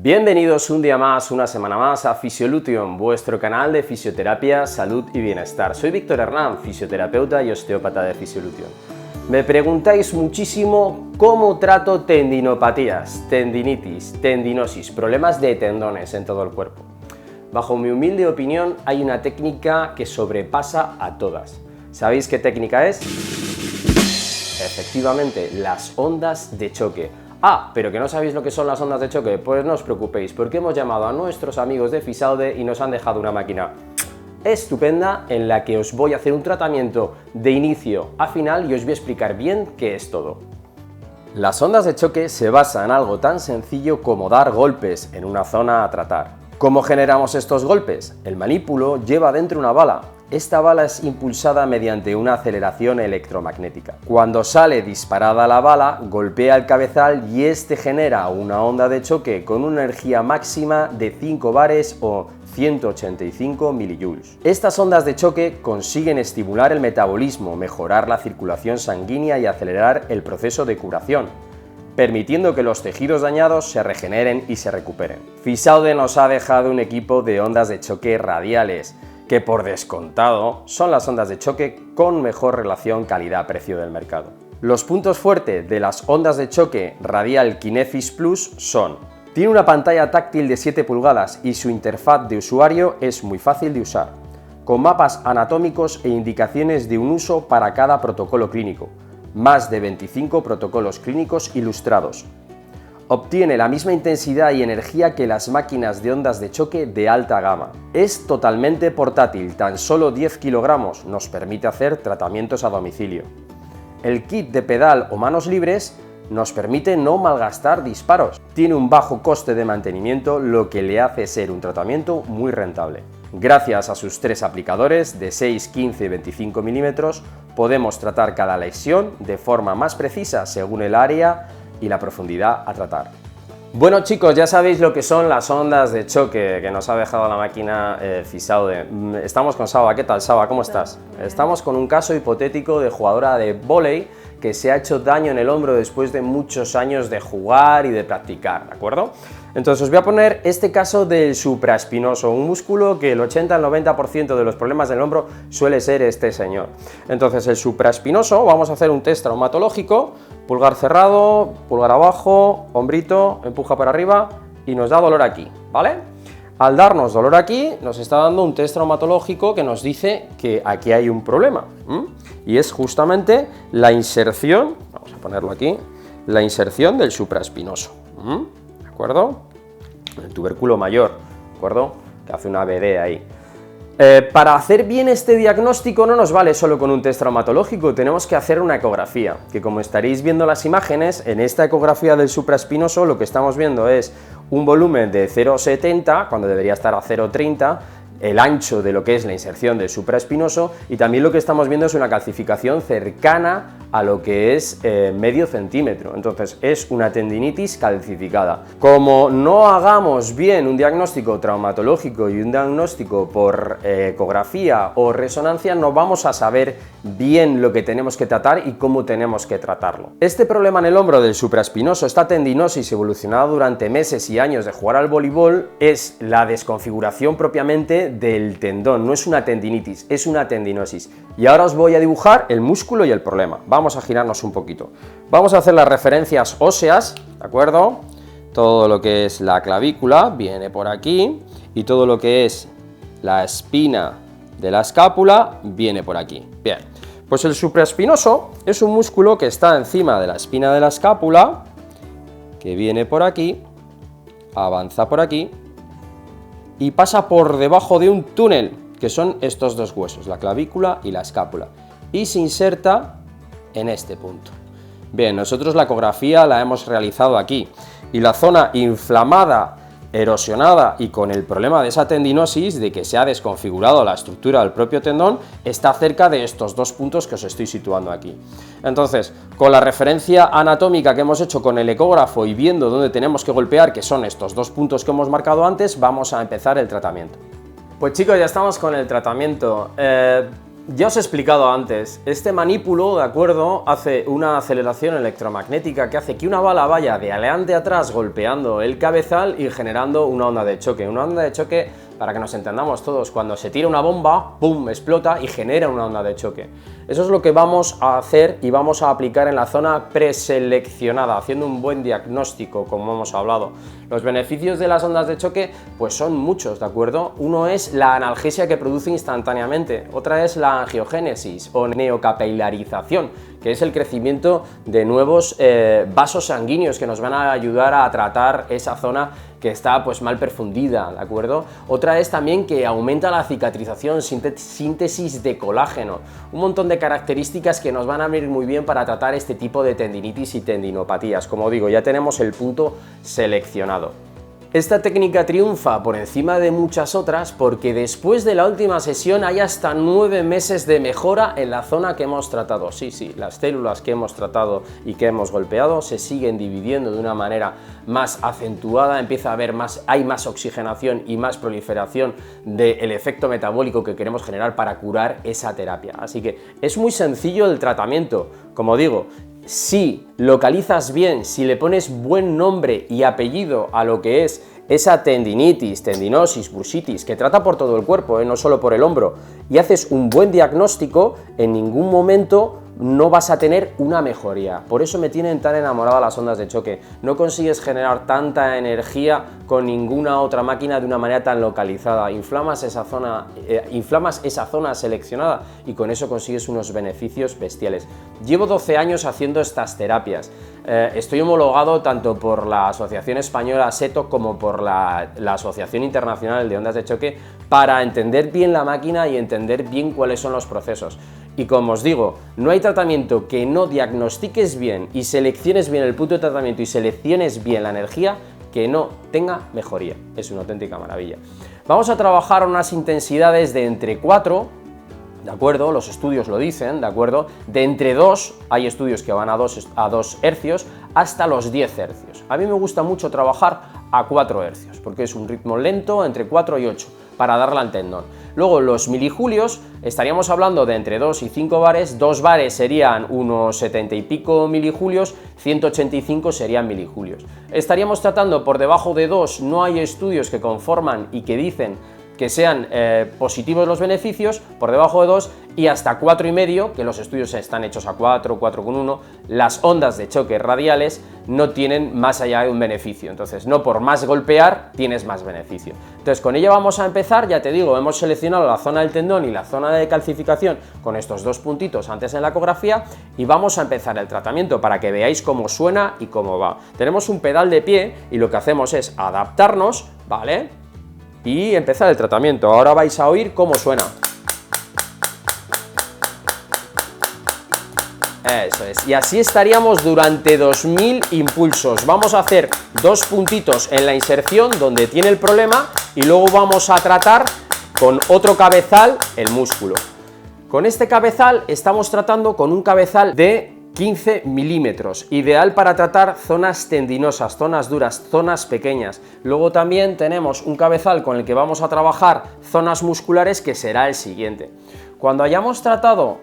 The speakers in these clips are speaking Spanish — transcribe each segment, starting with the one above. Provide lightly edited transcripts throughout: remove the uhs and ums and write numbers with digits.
Bienvenidos un día más, una semana más a Fisiolution, vuestro canal de fisioterapia, salud y bienestar. Soy Víctor Hernán, fisioterapeuta y osteópata de Fisiolution. Me preguntáis muchísimo cómo trato tendinopatías, tendinitis, tendinosis, problemas de tendones en todo el cuerpo. Bajo mi humilde opinión hay una técnica que sobrepasa a todas. ¿Sabéis qué técnica es? Efectivamente, las ondas de choque. Ah, pero que no sabéis lo que son las ondas de choque, pues no os preocupéis, porque hemos llamado a nuestros amigos de Fisaude y nos han dejado una máquina estupenda en la que os voy a hacer un tratamiento de inicio a final y os voy a explicar bien qué es todo. Las ondas de choque se basan en algo tan sencillo como dar golpes en una zona a tratar. ¿Cómo generamos estos golpes? El manípulo lleva dentro una bala. Esta bala es impulsada mediante una aceleración electromagnética. Cuando sale disparada la bala, golpea el cabezal y este genera una onda de choque con una energía máxima de 5 bares o 185 millijoules. Estas ondas de choque consiguen estimular el metabolismo, mejorar la circulación sanguínea y acelerar el proceso de curación, permitiendo que los tejidos dañados se regeneren y se recuperen. Fisaude nos ha dejado un equipo de ondas de choque radiales, que por descontado son las ondas de choque con mejor relación calidad-precio del mercado. Los puntos fuertes de las ondas de choque Radial Kinefis Plus son: tiene una pantalla táctil de 7 pulgadas y su interfaz de usuario es muy fácil de usar, con mapas anatómicos e indicaciones de un uso para cada protocolo clínico, más de 25 protocolos clínicos ilustrados. Obtiene la misma intensidad y energía que las máquinas de ondas de choque de alta gama. Es totalmente portátil, tan solo 10 kilogramos, nos permite hacer tratamientos a domicilio. El kit de pedal o manos libres nos permite no malgastar disparos. Tiene un bajo coste de mantenimiento, lo que le hace ser un tratamiento muy rentable. Gracias a sus 3 aplicadores de 6, 15 y 25 milímetros, podemos tratar cada lesión de forma más precisa según el área y la profundidad a tratar. Bueno chicos, ya sabéis lo que son las ondas de choque que nos ha dejado la máquina Fisaude. Estamos con Saba. ¿Qué tal, Saba? ¿Cómo estás? Estamos con un caso hipotético de jugadora de vóley que se ha hecho daño en el hombro después de muchos años de jugar y de practicar, ¿de acuerdo? Entonces os voy a poner este caso del supraespinoso, un músculo que el 80 al 90% de los problemas del hombro suele ser este señor. Entonces el supraespinoso, vamos a hacer un test traumatológico, pulgar cerrado, pulgar abajo, hombrito, empuja para arriba y nos da dolor aquí, ¿vale? Al darnos dolor aquí, nos está dando un test traumatológico que nos dice que aquí hay un problema, y es justamente la inserción, vamos a ponerlo aquí, la inserción del supraespinoso, ¿de acuerdo? El tubérculo mayor, ¿de acuerdo? Que hace una BD ahí. Para hacer bien este diagnóstico no nos vale solo con un test traumatológico, tenemos que hacer una ecografía, que como estaréis viendo las imágenes, en esta ecografía del supraespinoso lo que estamos viendo es un volumen de 0,70, cuando debería estar a 0,30, el ancho de lo que es la inserción del supraespinoso, y también lo que estamos viendo es una calcificación cercana a lo que es medio centímetro. Entonces es una tendinitis calcificada. Como no hagamos bien un diagnóstico traumatológico y un diagnóstico por ecografía o resonancia, no vamos a saber bien lo que tenemos que tratar y cómo tenemos que tratarlo. Este problema en el hombro del supraespinoso, esta tendinosis evolucionada durante meses y años de jugar al voleibol, es la desconfiguración propiamente del tendón, no es una tendinitis, es una tendinosis. Y ahora os voy a dibujar el músculo y el problema. Vamos a girarnos un poquito. Vamos a hacer las referencias óseas, ¿de acuerdo? Todo lo que es la clavícula viene por aquí y todo lo que es la espina de la escápula viene por aquí. Bien, pues el supraespinoso es un músculo que está encima de la espina de la escápula, que viene por aquí, avanza por aquí y pasa por debajo de un túnel, que son estos dos huesos, la clavícula y la escápula, y se inserta en este punto. Bien, nosotros la ecografía la hemos realizado aquí, y la zona inflamada, erosionada y con el problema de esa tendinosis, de que se ha desconfigurado la estructura del propio tendón, está cerca de estos dos puntos que os estoy situando aquí. Entonces, con la referencia anatómica que hemos hecho con el ecógrafo y viendo dónde tenemos que golpear, que son estos dos puntos que hemos marcado antes, vamos a empezar el tratamiento. Pues chicos, ya estamos con el tratamiento. Ya os he explicado antes, este manípulo, ¿de acuerdo?, hace una aceleración electromagnética que hace que una bala vaya de adelante a atrás golpeando el cabezal y generando una onda de choque. Una onda de choque, para que nos entendamos todos, cuando se tira una bomba, ¡pum!, explota y genera una onda de choque. Eso es lo que vamos a hacer y vamos a aplicar en la zona preseleccionada, haciendo un buen diagnóstico, como hemos hablado. Los beneficios de las ondas de choque, pues son muchos, ¿de acuerdo? Uno es la analgesia que produce instantáneamente, otra es la angiogénesis o neocapilarización, que es el crecimiento de nuevos vasos sanguíneos que nos van a ayudar a tratar esa zona que está pues mal perfundida, ¿de acuerdo? Otra es también que aumenta la cicatrización, síntesis de colágeno, un montón de características que nos van a venir muy bien para tratar este tipo de tendinitis y tendinopatías. Como digo, ya tenemos el punto seleccionado. Esta técnica triunfa por encima de muchas otras porque después de la última sesión hay hasta 9 meses de mejora en la zona que hemos tratado. Sí, las células que hemos tratado y que hemos golpeado se siguen dividiendo de una manera más acentuada, empieza a haber hay más oxigenación y más proliferación del efecto metabólico que queremos generar para curar esa terapia. Así que es muy sencillo el tratamiento, como digo. Si localizas bien, si le pones buen nombre y apellido a lo que es esa tendinitis, tendinosis, bursitis, que trata por todo el cuerpo, no solo por el hombro, y haces un buen diagnóstico, en ningún momento no vas a tener una mejoría. Por eso me tienen tan enamorada las ondas de choque. No consigues generar tanta energía con ninguna otra máquina de una manera tan localizada. Inflamas esa zona seleccionada y con eso consigues unos beneficios bestiales. Llevo 12 años haciendo estas terapias. Estoy homologado tanto por la Asociación Española SETO como por la Asociación Internacional de Ondas de Choque para entender bien la máquina y entender bien cuáles son los procesos. Y como os digo, no hay tratamiento que no diagnostiques bien y selecciones bien el punto de tratamiento y selecciones bien la energía que no tenga mejoría. Es una auténtica maravilla. Vamos a trabajar unas intensidades de entre 4, ¿de acuerdo? Los estudios lo dicen, ¿de acuerdo? De entre 2, hay estudios que van a 2 hercios, hasta los 10 hercios. A mí me gusta mucho trabajar a 4 hercios, porque es un ritmo lento entre 4 y 8, para darle al tendón. Luego los milijulios, estaríamos hablando de entre 2 y 5 bares, 2 bares serían unos 70 y pico milijulios, 185 serían milijulios. Estaríamos tratando por debajo de 2, no hay estudios que conforman y que dicen que sean positivos los beneficios, por debajo de 2 y hasta 4,5, que los estudios están hechos a 4, 4,1, las ondas de choque radiales no tienen más allá de un beneficio, entonces no por más golpear tienes más beneficio. Entonces con ella vamos a empezar, ya te digo, hemos seleccionado la zona del tendón y la zona de calcificación con estos 2 puntitos antes en la ecografía y vamos a empezar el tratamiento para que veáis cómo suena y cómo va. Tenemos un pedal de pie y lo que hacemos es adaptarnos, ¿vale?, y empezar el tratamiento. Ahora vais a oír cómo suena. Eso es, y así estaríamos durante 2000 impulsos. Vamos a hacer 2 puntitos en la inserción donde tiene el problema y luego vamos a tratar con otro cabezal el músculo. Con este cabezal estamos tratando con un cabezal de 15 milímetros, ideal para tratar zonas tendinosas, zonas duras, zonas pequeñas. Luego también tenemos un cabezal con el que vamos a trabajar zonas musculares, que será el siguiente. Cuando hayamos tratado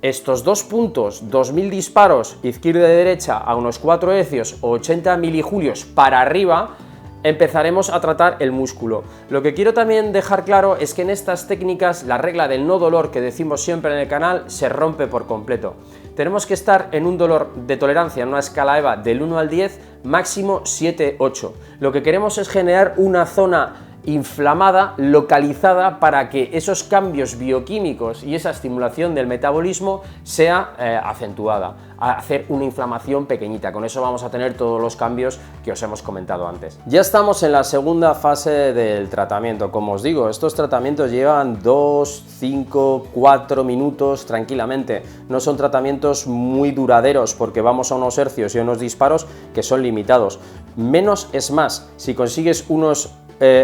estos 2 puntos, 2000 disparos, izquierda y derecha, a unos 4 hercios o 80 milijulios para arriba, empezaremos a tratar el músculo. Lo que quiero también dejar claro es que en estas técnicas la regla del no dolor que decimos siempre en el canal se rompe por completo. Tenemos que estar en un dolor de tolerancia en una escala EVA del 1 al 10, máximo 7-8. Lo que queremos es generar una zona inflamada, localizada, para que esos cambios bioquímicos y esa estimulación del metabolismo sea acentuada, a hacer una inflamación pequeñita. Con eso vamos a tener todos los cambios que os hemos comentado antes. Ya estamos en la segunda fase del tratamiento. Como os digo, estos tratamientos llevan 2, 5, 4 minutos tranquilamente. No son tratamientos muy duraderos porque vamos a unos hercios y a unos disparos que son limitados. Menos es más. Si consigues unos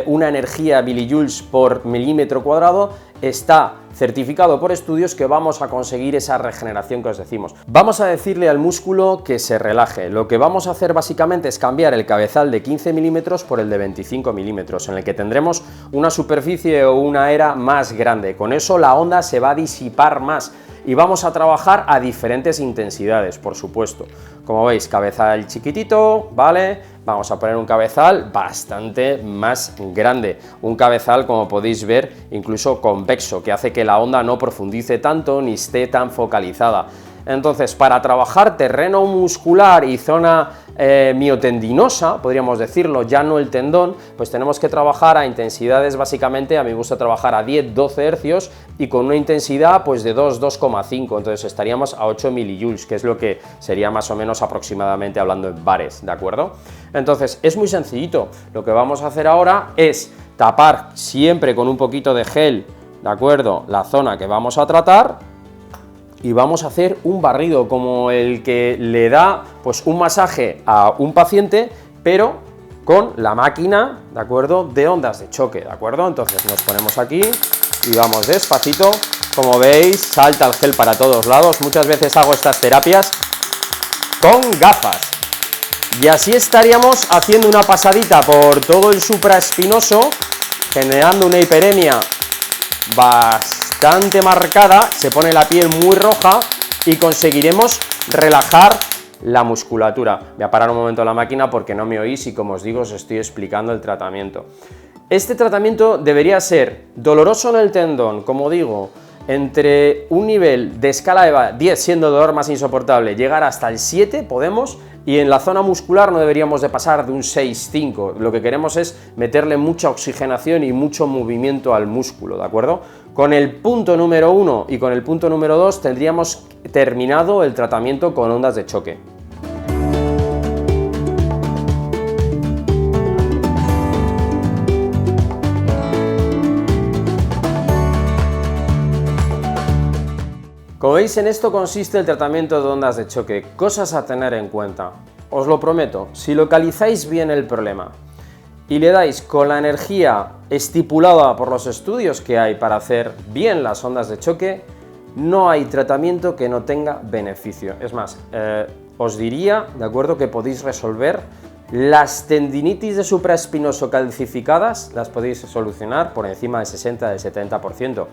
una energía millijoules por milímetro cuadrado, está certificado por estudios que vamos a conseguir esa regeneración que os decimos. Vamos a decirle al músculo que se relaje. Lo que vamos a hacer básicamente es cambiar el cabezal de 15 milímetros por el de 25 milímetros, en el que tendremos una superficie o una era más grande. Con eso la onda se va a disipar más y vamos a trabajar a diferentes intensidades, por supuesto. Como veis, cabezal chiquitito, ¿vale? Vamos a poner un cabezal bastante más grande, un cabezal, como podéis ver, incluso convexo, que hace que la onda no profundice tanto ni esté tan focalizada. Entonces, para trabajar terreno muscular y zona miotendinosa, podríamos decirlo, ya no el tendón, pues tenemos que trabajar a intensidades, básicamente, a mí me gusta trabajar a 10-12 hercios y con una intensidad pues de 2-2,5, entonces estaríamos a 8 millijoules, que es lo que sería más o menos aproximadamente hablando en bares, ¿de acuerdo? Entonces, es muy sencillito, lo que vamos a hacer ahora es tapar siempre con un poquito de gel, ¿de acuerdo?, la zona que vamos a tratar, y vamos a hacer un barrido como el que le da pues un masaje a un paciente, pero con la máquina, ¿de acuerdo?, de ondas de choque, ¿de acuerdo? Entonces nos ponemos aquí y vamos despacito. Como veis, salta el gel para todos lados. Muchas veces hago estas terapias con gafas. Y así estaríamos haciendo una pasadita por todo el supraespinoso, generando una hiperemia bastante marcada, se pone la piel muy roja y conseguiremos relajar la musculatura. Voy a parar un momento la máquina porque no me oís y, como os digo, os estoy explicando el tratamiento. Este tratamiento debería ser doloroso en el tendón, como digo, entre un nivel de escala de 10 siendo dolor más insoportable, llegar hasta el 7 podemos, y en la zona muscular no deberíamos de pasar de un 6-5, lo que queremos es meterle mucha oxigenación y mucho movimiento al músculo, ¿de acuerdo? Con el punto número 1 y con el punto número 2 tendríamos terminado el tratamiento con ondas de choque. Como veis, en esto consiste el tratamiento de ondas de choque. Cosas a tener en cuenta. Os lo prometo, si localizáis bien el problema y le dais con la energía estipulada por los estudios que hay para hacer bien las ondas de choque, no hay tratamiento que no tenga beneficio. Es más, os diría, de acuerdo, que podéis resolver las tendinitis de supraespinoso calcificadas, las podéis solucionar por encima del 60-70%.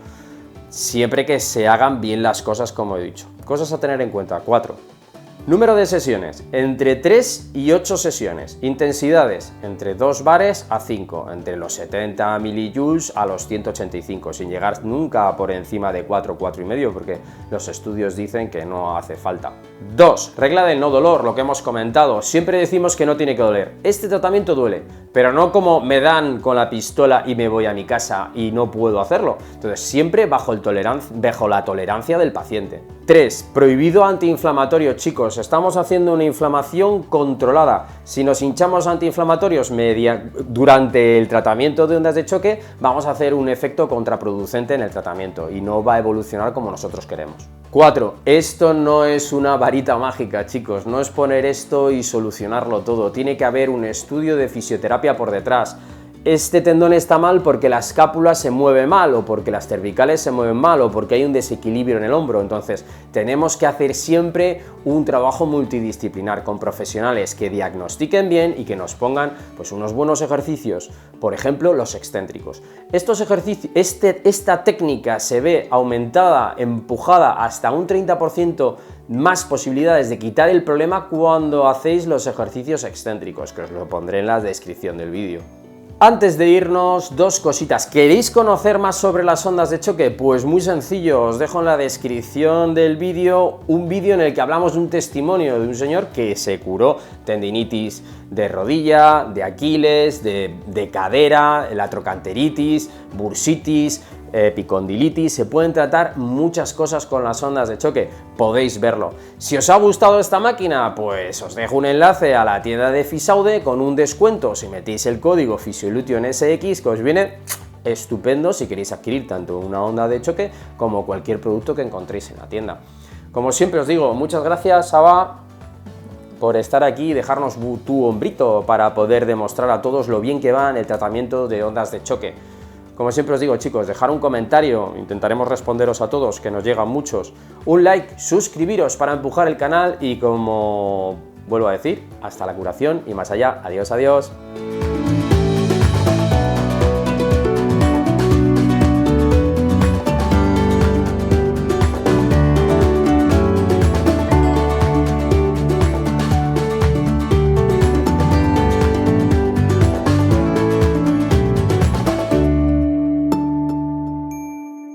Siempre que se hagan bien las cosas, como he dicho. Cosas a tener en cuenta, 4. Número de sesiones, entre 3 y 8 sesiones. Intensidades, entre 2 bares a 5, entre los 70 millijoules a los 185, sin llegar nunca por encima de 4-4,5, porque los estudios dicen que no hace falta. 2. Regla del no dolor, lo que hemos comentado. Siempre decimos que no tiene que doler. Este tratamiento duele, pero no como me dan con la pistola y me voy a mi casa y no puedo hacerlo. Entonces, siempre bajo la tolerancia del paciente. 3. Prohibido antiinflamatorio, chicos. Estamos haciendo una inflamación controlada. Si nos hinchamos antiinflamatorios durante el tratamiento de ondas de choque, vamos a hacer un efecto contraproducente en el tratamiento y no va a evolucionar como nosotros queremos. 4. Esto no es una varita mágica, chicos. No es poner esto y solucionarlo todo. Tiene que haber un estudio de fisioterapia por detrás. Este tendón está mal porque la escápula se mueve mal, o porque las cervicales se mueven mal, o porque hay un desequilibrio en el hombro. Entonces, tenemos que hacer siempre un trabajo multidisciplinar con profesionales que diagnostiquen bien y que nos pongan pues unos buenos ejercicios, por ejemplo, los excéntricos. Estos ejercicios, esta técnica se ve aumentada, empujada hasta un 30% más posibilidades de quitar el problema cuando hacéis los ejercicios excéntricos, que os lo pondré en la descripción del vídeo. Antes de irnos, dos cositas. ¿Queréis conocer más sobre las ondas de choque? Pues muy sencillo, os dejo en la descripción del vídeo un vídeo en el que hablamos de un testimonio de un señor que se curó tendinitis de rodilla, de Aquiles, de cadera, la trocanteritis, bursitis, epicondilitis. Se pueden tratar muchas cosas con las ondas de choque, podéis verlo. Si os ha gustado esta máquina, pues os dejo un enlace a la tienda de Fisaude con un descuento si metéis el código FISIOLUTIONSX, que os viene estupendo si queréis adquirir tanto una onda de choque como cualquier producto que encontréis en la tienda. Como siempre os digo, muchas gracias, Saba. por estar aquí y dejarnos tu hombrito para poder demostrar a todos lo bien que va en el tratamiento de ondas de choque. Como siempre os digo, chicos, dejar un comentario, intentaremos responderos a todos, que nos llegan muchos, un like, suscribiros para empujar el canal y, como vuelvo a decir, hasta la curación y más allá. Adiós, adiós.